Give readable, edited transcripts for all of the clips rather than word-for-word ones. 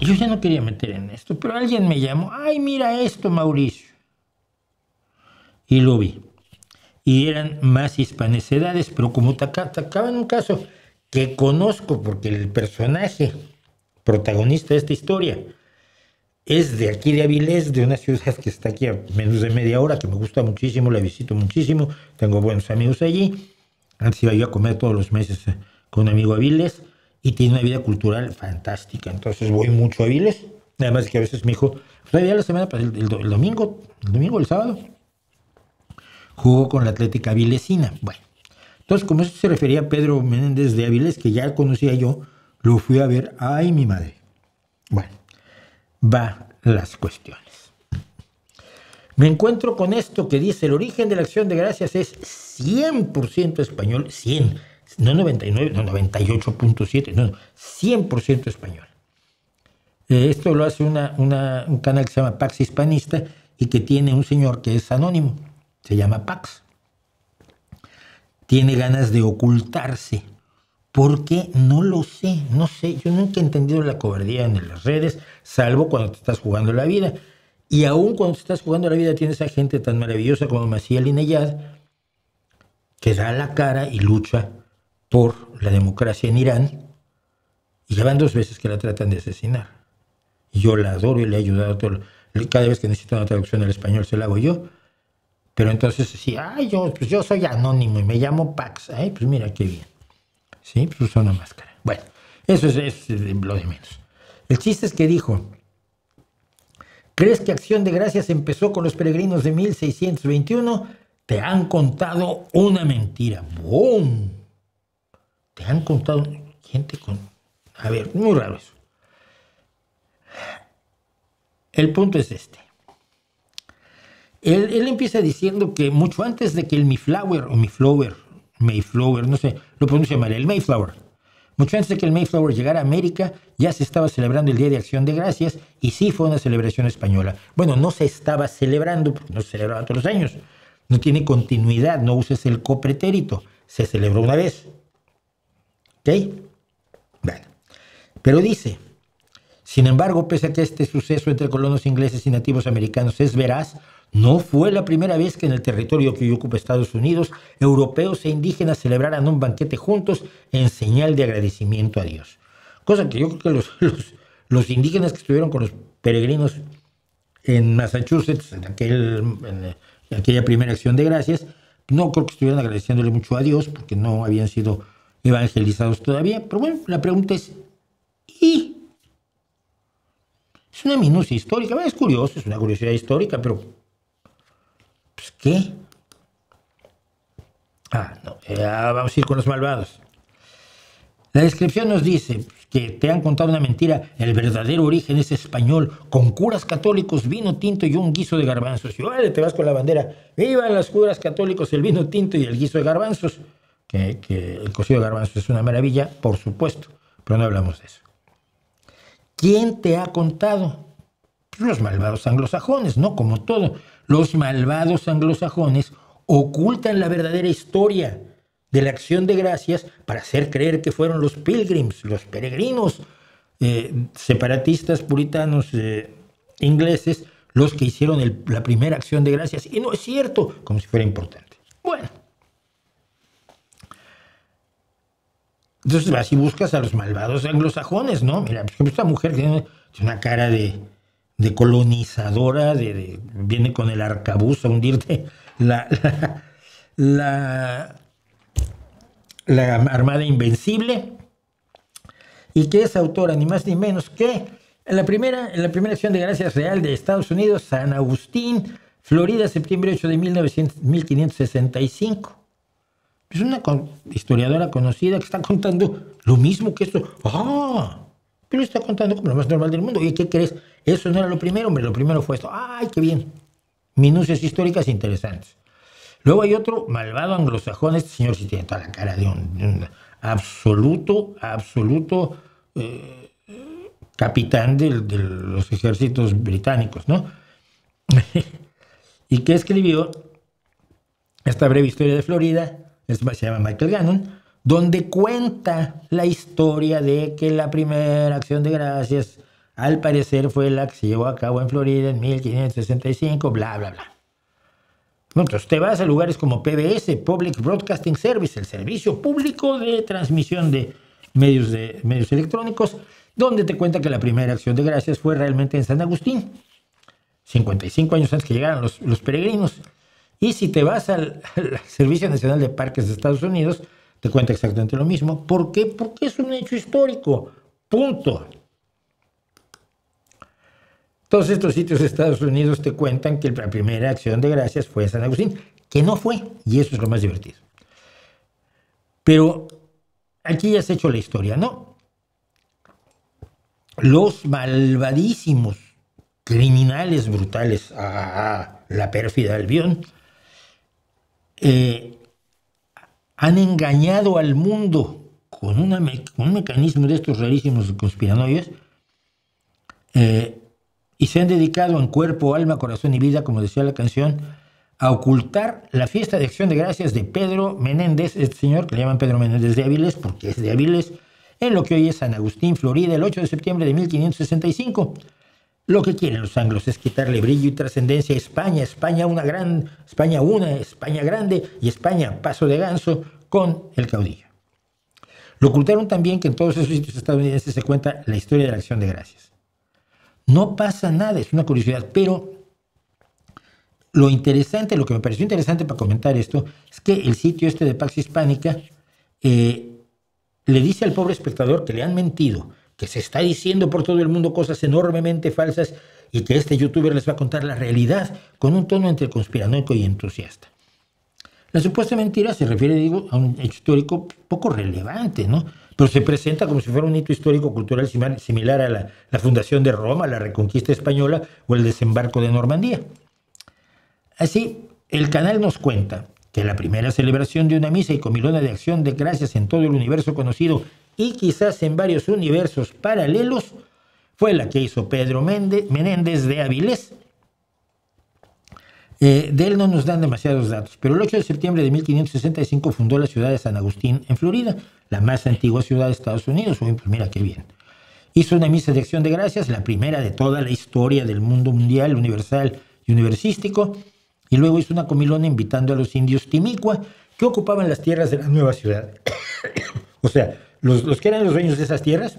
Yo ya no quería meter en esto, pero alguien me llamó. Ay, mira esto, Mauricio. Y lo vi. Y eran más hispanecedades, pero como te acaba en un caso que conozco, porque el personaje protagonista de esta historia es de aquí de Avilés, de una ciudad que está aquí a menos de media hora, que me gusta muchísimo, la visito muchísimo, tengo buenos amigos allí. Antes iba yo a comer todos los meses con un amigo a Avilés y tiene una vida cultural fantástica, entonces voy mucho a Avilés. Además que a veces mi hijo, todavía la semana pasada, el domingo, el sábado, jugó con la Atlética Avilesina. Bueno, entonces como eso se refería a Pedro Menéndez de Avilés, que ya conocía yo, lo fui a ver. ¡Ay, mi madre! Bueno, va las cuestiones. Me encuentro con esto que dice: el origen de la acción de gracias es 100% español, 100, no 99, no 98.7, no, 100% español. Esto lo hace un canal que se llama Pax Hispanista y que tiene un señor que es anónimo, se llama Pax. Tiene ganas de ocultarse. ¿Por qué? No lo sé, no sé. Yo nunca he entendido la cobardía en las redes, salvo cuando te estás jugando la vida. Y aún cuando te estás jugando la vida tienes a gente tan maravillosa como Maciel Ineyad, que da la cara y lucha por la democracia en Irán, y ya van 2 veces que la tratan de asesinar. Y yo la adoro y le he ayudado todo. Cada vez que necesito una traducción al español se la hago yo. Pero entonces, sí, yo soy anónimo y me llamo Pax. Ay, pues mira qué bien. Sí, pues usa una máscara. Bueno, eso es lo de menos. El chiste es que dijo: ¿crees que Acción de Gracias empezó con los peregrinos de 1621? Te han contado una mentira. ¡Bum! Te han contado gente con... A ver, muy raro eso. El punto es este. Él empieza diciendo que mucho antes de que el Mayflower, no sé, lo pronuncio mal, el Mayflower. Mucho antes de que el Mayflower llegara a América, ya se estaba celebrando el Día de Acción de Gracias, y sí fue una celebración española. Bueno, no se estaba celebrando, porque no se celebraba todos los años. No tiene continuidad, no uses el copretérito. Se celebró una vez. ¿Ok? Bueno, pero dice: sin embargo, pese a que este suceso entre colonos ingleses y nativos americanos es veraz, no fue la primera vez que en el territorio que hoy ocupa Estados Unidos, europeos e indígenas celebraran un banquete juntos en señal de agradecimiento a Dios. Cosa que yo creo que los indígenas que estuvieron con los peregrinos en Massachusetts, en aquella primera Acción de Gracias, no creo que estuvieran agradeciéndole mucho a Dios, porque no habían sido evangelizados todavía. Pero bueno, la pregunta es, ¿y? Es una minucia histórica, es curioso, es una curiosidad histórica, pero pues ¿qué? No, vamos a ir con los malvados. La descripción nos dice que te han contado una mentira, el verdadero origen es español, con curas católicos, vino tinto y un guiso de garbanzos. Y vale, te vas con la bandera, ¡vivan los curas católicos, el vino tinto y el guiso de garbanzos! Que el cocido de garbanzos es una maravilla, por supuesto, pero no hablamos de eso. ¿Quién te ha contado? Los malvados anglosajones, ¿no? Como todo. Los malvados anglosajones ocultan la verdadera historia de la Acción de Gracias para hacer creer que fueron los pilgrims, los peregrinos separatistas puritanos ingleses los que hicieron la primera Acción de Gracias. Y no es cierto, como si fuera importante. Bueno. Entonces vas y buscas a los malvados anglosajones, ¿no? Mira, por ejemplo, esta mujer tiene una cara de colonizadora, viene con el arcabuz a hundirte la Armada Invencible, y que es autora ni más ni menos que en la primera Acción de Gracias Real de Estados Unidos, San Agustín, Florida, septiembre 8 de 1565. Es una historiadora conocida que está contando lo mismo que esto. Pero está contando como lo más normal del mundo. ¿Y qué crees? Eso no era lo primero, hombre. Lo primero fue esto. ¡Ay, qué bien! Minucias históricas interesantes. Luego hay otro malvado anglosajón. Este señor sí tiene toda la cara de un absoluto capitán de los ejércitos británicos, ¿no? Y que escribió esta breve historia de Florida. Se llama Michael Gannon, donde cuenta la historia de que la primera Acción de Gracias al parecer fue la que se llevó a cabo en Florida en 1565, bla, bla, bla. Entonces te vas a lugares como PBS, Public Broadcasting Service, el servicio público de transmisión de medios electrónicos, donde te cuenta que la primera acción de gracias fue realmente en San Agustín, 55 años antes que llegaran los peregrinos. Y si te vas al Servicio Nacional de Parques de Estados Unidos, te cuenta exactamente lo mismo. ¿Por qué? Porque es un hecho histórico. Punto. Todos estos sitios de Estados Unidos te cuentan que la primera acción de gracias fue en San Agustín, que no fue, y eso es lo más divertido. Pero aquí ya se ha hecho la historia, ¿no? Los malvadísimos criminales brutales, la pérfida Albión, han engañado al mundo con un mecanismo de estos rarísimos conspiranoides, y se han dedicado en cuerpo, alma, corazón y vida, como decía la canción, a ocultar la fiesta de Acción de Gracias de Pedro Menéndez, este señor que le llaman Pedro Menéndez de Áviles, porque es de Áviles, en lo que hoy es San Agustín, Florida, el 8 de septiembre de 1565. Lo que quieren los anglos es quitarle brillo y trascendencia a España, España una, España grande y España paso de ganso con el caudillo. Lo ocultaron también que en todos esos sitios estadounidenses se cuenta la historia de la Acción de Gracias. No pasa nada, es una curiosidad, pero lo interesante, lo que me pareció interesante para comentar esto, es que el sitio este de Pax Hispánica le dice al pobre espectador que le han mentido, que se está diciendo por todo el mundo cosas enormemente falsas y que este youtuber les va a contar la realidad con un tono entre conspiranoico y entusiasta. La supuesta mentira se refiere, digo, a un hecho histórico poco relevante, ¿no? Pero se presenta como si fuera un hito histórico-cultural similar a la fundación de Roma, la reconquista española o el desembarco de Normandía. Así, el canal nos cuenta que la primera celebración de una misa y comilona de acción de gracias en todo el universo conocido y quizás en varios universos paralelos fue la que hizo Pedro Menéndez de Áviles. De él no nos dan demasiados datos, pero el 8 de septiembre de 1565 fundó la ciudad de San Agustín en Florida, la más antigua ciudad de Estados Unidos. Pues mira qué bien. Hizo una misa de acción de gracias, la primera de toda la historia del mundo mundial, universal y universistístico, y luego hizo una comilona invitando a los indios Timicua, que ocupaban las tierras de la nueva ciudad. O sea, los que eran los dueños de esas tierras,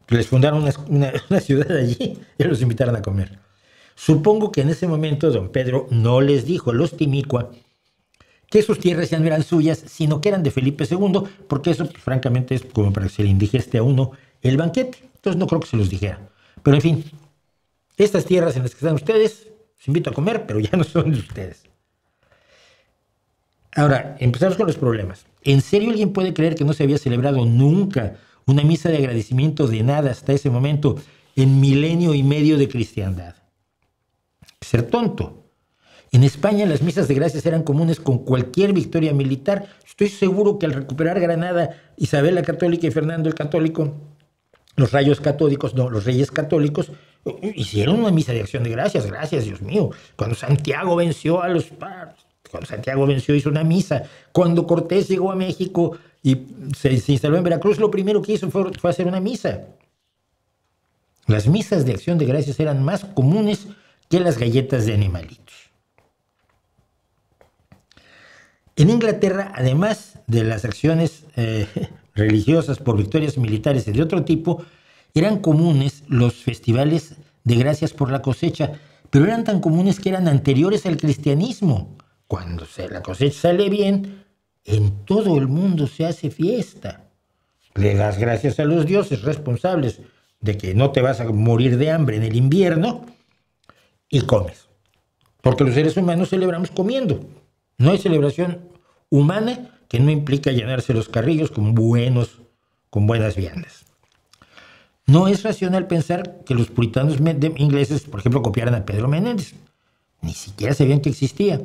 les fundaron una ciudad allí y los invitaron a comer. Supongo que en ese momento don Pedro no les dijo a los Timicua que sus tierras ya no eran suyas, sino que eran de Felipe II, porque eso, pues, francamente, es como para que se le indigeste a uno el banquete. Entonces no creo que se los dijera. Pero en fin, estas tierras en las que están ustedes, los invito a comer, pero ya no son de ustedes. Ahora, empezamos con los problemas. ¿En serio alguien puede creer que no se había celebrado nunca una misa de agradecimiento de nada hasta ese momento en milenio y medio de cristiandad? Ser tonto. En España las misas de gracias eran comunes con cualquier victoria militar. Estoy seguro que al recuperar Granada, Isabel la Católica y Fernando el Católico, los Reyes Católicos hicieron una misa de acción de gracias. Gracias, Dios mío. Cuando Santiago venció hizo una misa. Cuando Cortés llegó a México y se instaló en Veracruz, lo primero que hizo fue hacer una misa. Las misas de acción de gracias eran más comunes que las galletas de animalitos. En Inglaterra, además de las acciones religiosas por victorias militares y de otro tipo, eran comunes los festivales de gracias por la cosecha, pero eran tan comunes que eran anteriores al cristianismo. Cuando la cosecha sale bien, en todo el mundo se hace fiesta. Le das gracias a los dioses responsables de que no te vas a morir de hambre en el invierno y comes. Porque los seres humanos celebramos comiendo. No hay celebración humana que no implica llenarse los carrillos con buenas viandas. No es racional pensar que los puritanos ingleses, por ejemplo, copiaran a Pedro Menéndez. Ni siquiera sabían que existía.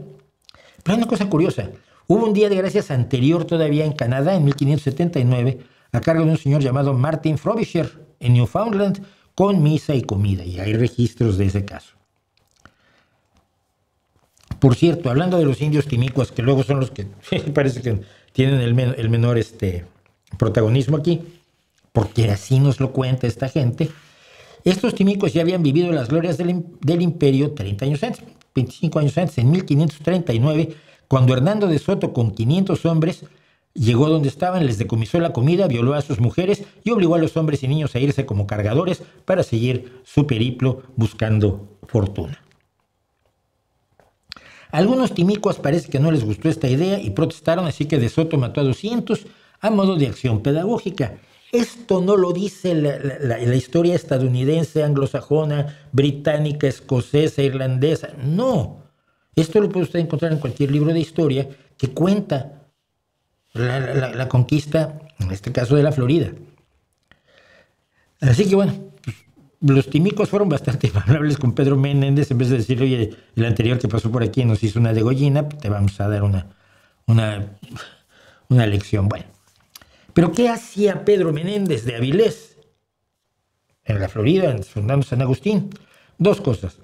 Pero hay una cosa curiosa. Hubo un día de gracias anterior todavía en Canadá, en 1579, a cargo de un señor llamado Martin Frobisher, en Newfoundland, con misa y comida. Y hay registros de ese caso. Por cierto, hablando de los indios timicuas, que luego son los que parece que tienen el menor protagonismo aquí, porque así nos lo cuenta esta gente. Estos timicos ya habían vivido las glorias del imperio 30 años antes, 25 años antes, en 1539, cuando Hernando de Soto con 500 hombres llegó donde estaban, les decomisó la comida, violó a sus mujeres y obligó a los hombres y niños a irse como cargadores para seguir su periplo buscando fortuna. A algunos timicos parece que no les gustó esta idea y protestaron, así que De Soto mató a 200 a modo de acción pedagógica. Esto no lo dice la historia estadounidense, anglosajona, británica, escocesa, irlandesa. No. Esto lo puede usted encontrar en cualquier libro de historia que cuenta la conquista, en este caso de la Florida. Así que bueno, los timicos fueron bastante amables con Pedro Menéndez. En vez de decirle, oye, el anterior que pasó por aquí nos hizo una degollina, te vamos a dar una lección. Bueno. ¿Pero qué hacía Pedro Menéndez de Avilés en la Florida, fundando San Agustín? Dos cosas: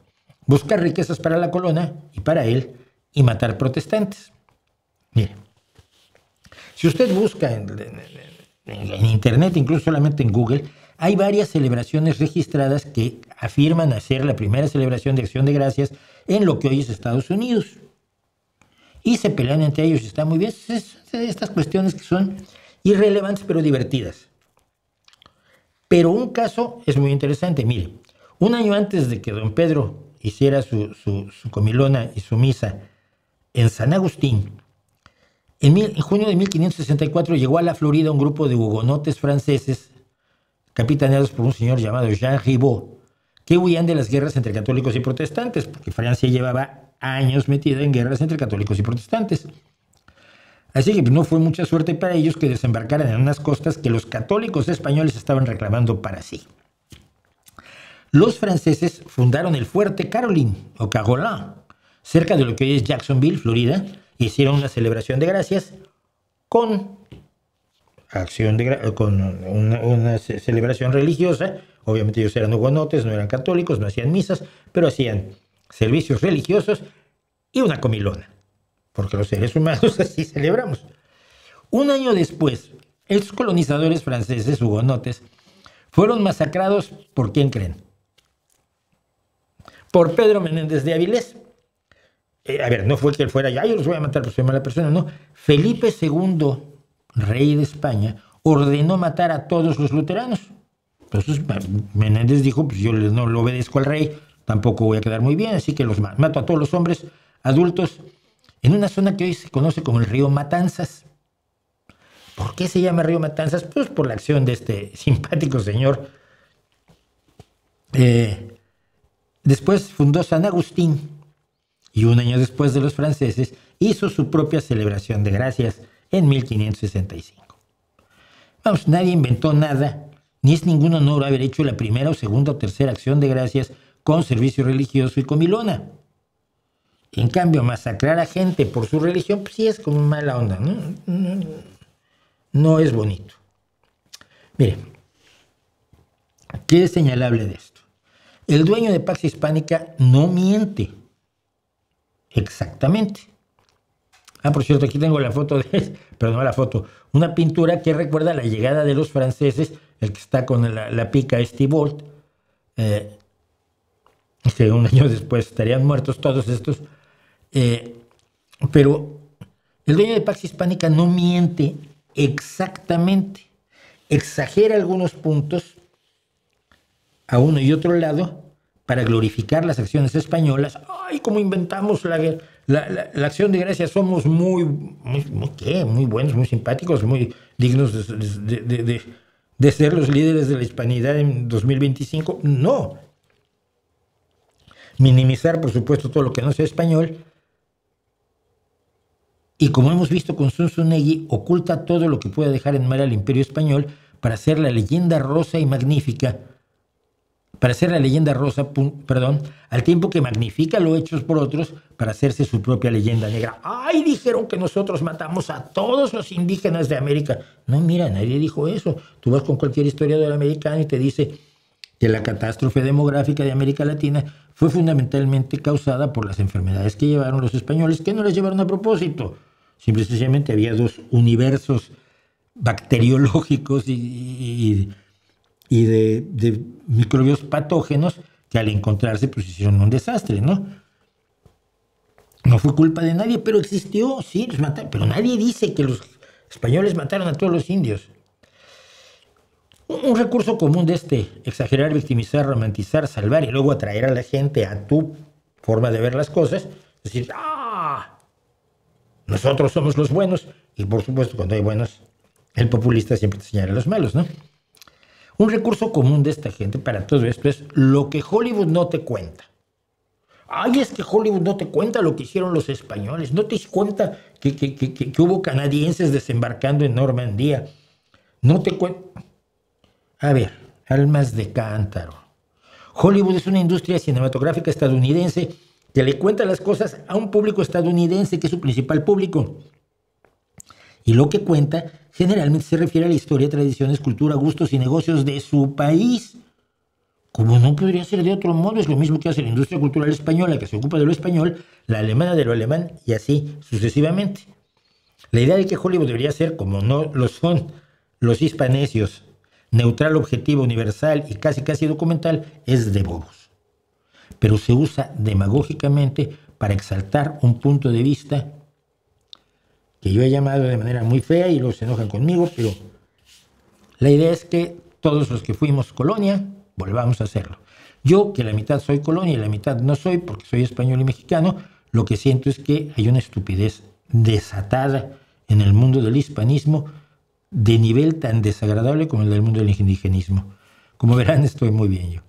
buscar riquezas para la corona y para él, y matar protestantes. Mire, si usted busca en internet, incluso solamente en Google, hay varias celebraciones registradas que afirman hacer la primera celebración de Acción de Gracias en lo que hoy es Estados Unidos. Y se pelean entre ellos y está muy bien. Estas cuestiones que son irrelevantes pero divertidas. Pero un caso es muy interesante. Mire, un año antes de que don Pedro hiciera su comilona y su misa en San Agustín, en junio de 1564 llegó a la Florida un grupo de hugonotes franceses capitaneados por un señor llamado Jean Ribaut, que huían de las guerras entre católicos y protestantes, porque Francia llevaba años metida en guerras entre católicos y protestantes. Así que no fue mucha suerte para ellos que desembarcaran en unas costas que los católicos españoles estaban reclamando para sí. Los franceses fundaron el fuerte Caroline, o Carolin, cerca de lo que hoy es Jacksonville, Florida, e hicieron una celebración de gracias con una celebración religiosa. Obviamente ellos eran hugonotes, no eran católicos, no hacían misas, pero hacían servicios religiosos y una comilona, porque los seres humanos así celebramos. Un año después, estos colonizadores franceses hugonotes fueron masacrados ¿por quién creen? Por Pedro Menéndez de Avilés. No fue que él fuera ya, yo los voy a matar, pues soy mala persona, no. Felipe II, rey de España, ordenó matar a todos los luteranos. Entonces Menéndez dijo, pues yo no le obedezco al rey, tampoco voy a quedar muy bien, así que los mato a todos los hombres adultos en una zona que hoy se conoce como el río Matanzas. ¿Por qué se llama río Matanzas? Pues por la acción de este simpático señor. Después fundó San Agustín y un año después de los franceses hizo su propia celebración de gracias en 1565. Vamos, nadie inventó nada, ni es ningún honor haber hecho la primera o segunda o tercera acción de gracias con servicio religioso y comilona. En cambio, masacrar a gente por su religión, pues sí es como mala onda, ¿no? No es bonito. Mire, ¿qué es señalable de esto? El dueño de Pax Hispánica no miente. Exactamente. Por cierto, aquí tengo la foto una pintura que recuerda la llegada de los franceses, el que está con la pica Estibolt, que un año después estarían muertos todos estos. Pero el dueño de Pax Hispánica no miente exactamente, exagera algunos puntos a uno y otro lado para glorificar las acciones españolas. ¡Ay, cómo inventamos la acción de gracias! Somos muy buenos, muy simpáticos, muy dignos de ser los líderes de la hispanidad en 2025. No. Minimizar, por supuesto, todo lo que no sea español. Y como hemos visto con Zunzunegui, oculta todo lo que pueda dejar en mal al Imperio Español para hacer la leyenda rosa y magnífica, al tiempo que magnifica lo hechos por otros para hacerse su propia leyenda negra. ¡Ay, dijeron que nosotros matamos a todos los indígenas de América! No, mira, nadie dijo eso. Tú vas con cualquier historiador americano y te dice que la catástrofe demográfica de América Latina fue fundamentalmente causada por las enfermedades que llevaron los españoles, que no las llevaron a propósito. Simple y sencillamente había dos universos bacteriológicos y y de microbios patógenos que al encontrarse pues hicieron un desastre, ¿no? No fue culpa de nadie, pero existió, sí, los mataron, pero nadie dice que los españoles mataron a todos los indios. Un recurso común de exagerar, victimizar, romantizar, salvar y luego atraer a la gente a tu forma de ver las cosas, es decir, nosotros somos los buenos, y por supuesto cuando hay buenos, el populista siempre te señala a los malos, ¿no? Un recurso común de esta gente para todo esto es lo que Hollywood no te cuenta. Ay, es que Hollywood no te cuenta lo que hicieron los españoles, no te cuenta que hubo canadienses desembarcando en Normandía, no te cuenta... A ver, almas de cántaro. Hollywood es una industria cinematográfica estadounidense que le cuenta las cosas a un público estadounidense que es su principal público. Y lo que cuenta generalmente se refiere a la historia, tradiciones, cultura, gustos y negocios de su país. Como no podría ser de otro modo, es lo mismo que hace la industria cultural española, que se ocupa de lo español, la alemana de lo alemán y así sucesivamente. La idea de que Hollywood debería ser, como no lo son los hispanesios, neutral, objetivo, universal y casi documental, es de bobos. Pero se usa demagógicamente para exaltar un punto de vista que yo he llamado de manera muy fea y luego se enojan conmigo, pero la idea es que todos los que fuimos colonia volvamos a hacerlo. Yo, que la mitad soy colonia y la mitad no soy porque soy español y mexicano, lo que siento es que hay una estupidez desatada en el mundo del hispanismo de nivel tan desagradable como el del mundo del indigenismo. Como verán, estoy muy bien yo.